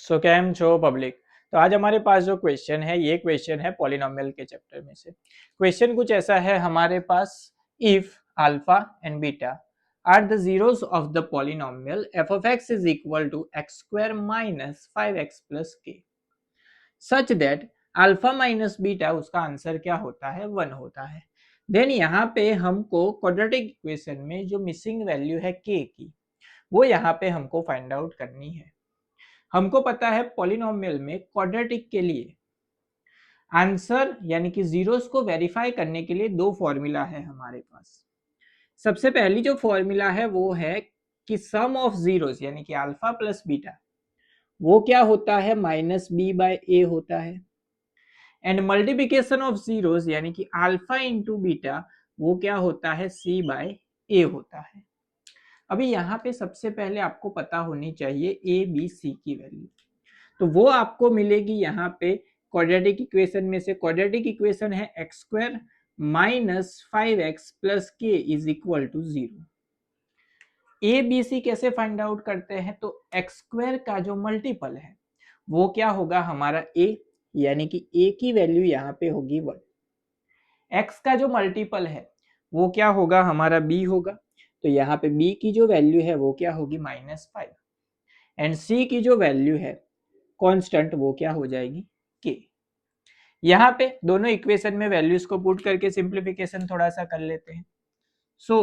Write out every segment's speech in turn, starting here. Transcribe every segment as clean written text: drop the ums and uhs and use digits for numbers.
सो cam छो public. तो आज हमारे पास जो क्वेश्चन है ये क्वेश्चन है पॉलिनोमियल के चैप्टर में से। क्वेश्चन कुछ ऐसा है हमारे पास, if alpha and beta are the zeros of the polynomial f of x is equal to x square minus 5x plus k such that alpha minus beta, उसका आंसर क्या होता है, 1 होता है। देन यहाँ पे हमको क्वाड्रेटिक इक्वेशन में जो मिसिंग वैल्यू है के की, वो यहाँ पे हमको फाइंड आउट करनी है। हमको पता है पॉलिनोमियल में क्वाड्रेटिक के लिए आंसर यानी कि जीरोस को वेरीफाई करने के लिए दो फॉर्मूला है हमारे पास। सबसे पहली जो फॉर्मूला है वो है कि सम ऑफ जीरोस यानी कि अल्फा प्लस बीटा वो क्या होता है, माइनस बी बाय ए होता है। एंड मल्टीप्लिकेशन ऑफ जीरोस यानी कि अल्फा इंटू बीटा वो क्या होता है, सी बाय ए होता है। अभी यहाँ पे सबसे पहले आपको पता होनी चाहिए ए बी सी की वैल्यू, तो वो आपको मिलेगी यहाँ पे क्वाड्रेटिक इक्वेशन में से। क्वाड्रेटिक इक्वेशन है x square minus 5x plus k is equal to 0। A B C कैसे फाइंड आउट करते हैं, तो एक्स स्क्वायर का जो मल्टीपल है वो क्या होगा, हमारा ए, यानी कि ए की वैल्यू यहाँ पे होगी 1। एक्स का जो मल्टीपल है वो क्या होगा, हमारा बी होगा, तो यहाँ पे बी की जो वैल्यू है वो क्या होगी, -5। एंड सी की जो वैल्यू है कांस्टेंट वो क्या हो जाएगी, के। यहाँ पे दोनों इक्वेशन में वैल्यूज को पुट करके सिंप्लीफिकेशन थोड़ा सा कर लेते हैं। So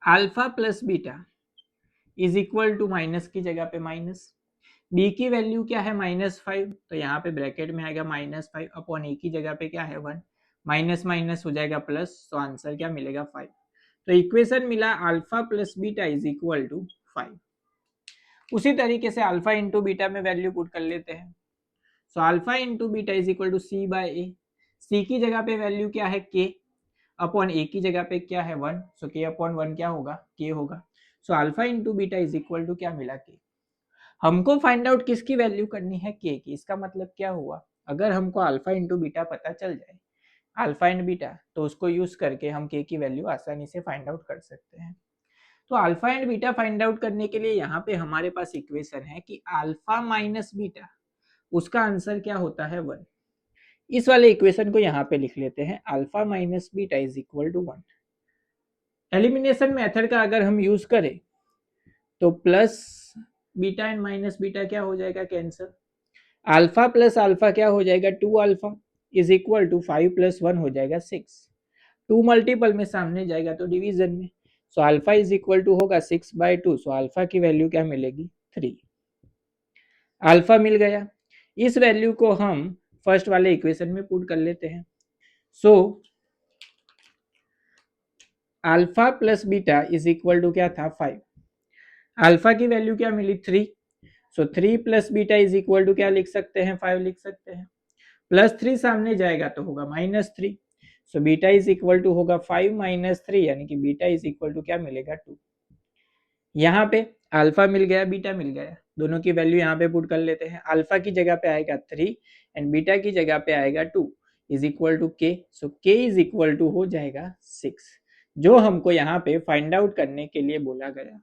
alpha plus beta is equal to minus की जगह पे माइनस, बी की वैल्यू क्या है -5, तो यहाँ पे ब्रैकेट में आएगा -5 अपॉन ए की जगह पे क्या है 1, माइनस माइनस हो जाएगा प्लस, तो आंसर क्या मिलेगा 5। तो इक्वेशन मिला alpha plus beta is equal to 5। उसी तरीके से अल्फा इंटू बीटा में वैल्यू पुट कर लेते हैं। So alpha into beta is equal to C by A, C की जगह पे वैल्यू क्या है के, अपॉन ए की जगह पे क्या है 1, सो के अपॉन 1 क्या होगा, के होगा। So alpha into beta is equal to क्या मिला, के। हमको फाइंड आउट किसकी वैल्यू करनी है, के की। इसका मतलब क्या हुआ, अगर हमको अल्फा इंटू बीटा पता चल जाए, अल्फा एंड बीटा, तो उसको यूज करके हम के की वैल्यू आसानी से फाइंड आउट कर सकते हैं। तो alpha and beta find out करने के लिए यहाँ पे हमारे पास इक्वेशन है कि अल्फा माइनस बीटा, उसका आंसर क्या होता है 1। इस वाले इक्वेशन को यहाँ पे लिख लेते हैं, alpha minus beta is equal to 1। Elimination method का अगर हम यूज करें तो plus beta and minus beta क्या हो जाएगा, कैंसर। अल्फा प्लस अल्फा क्या हो जाएगा, 2 alpha is equal to 5 plus 1 हो जाएगा 6। 2 मल्टीपल में सामने जाएगा तो डिवीजन में, so alpha is equal to होगा 6/2, सो अल्फा की वैल्यू क्या मिलेगी, 3। अल्फा मिल गया, इस वैल्यू को हम फर्स्ट वाले इक्वेशन में पुट कर लेते हैं। So alpha plus beta is equal to क्या था, 5। अल्फा की वैल्यू क्या मिली, 3। So 3 plus beta is equal to क्या लिख सकते हैं, 5 लिख सकते हैं। प्लस 3 सामने जाएगा तो होगा -3, so beta is equal to होगा 5 माइनस 3, यानी कि बीटा इज इक्वल टू क्या मिलेगा, 2। यहाँ पे अल्फा मिल गया, बीटा मिल गया, दोनों की वैल्यू यहाँ पे पुट कर लेते हैं। अल्फा की जगह पे आएगा 3 एंड बीटा की जगह पे आएगा 2 इज इक्वल टू के, सो के इज इक्वल टू हो जाएगा 6, जो हमको यहाँ पे फाइंड आउट करने के लिए बोला गया।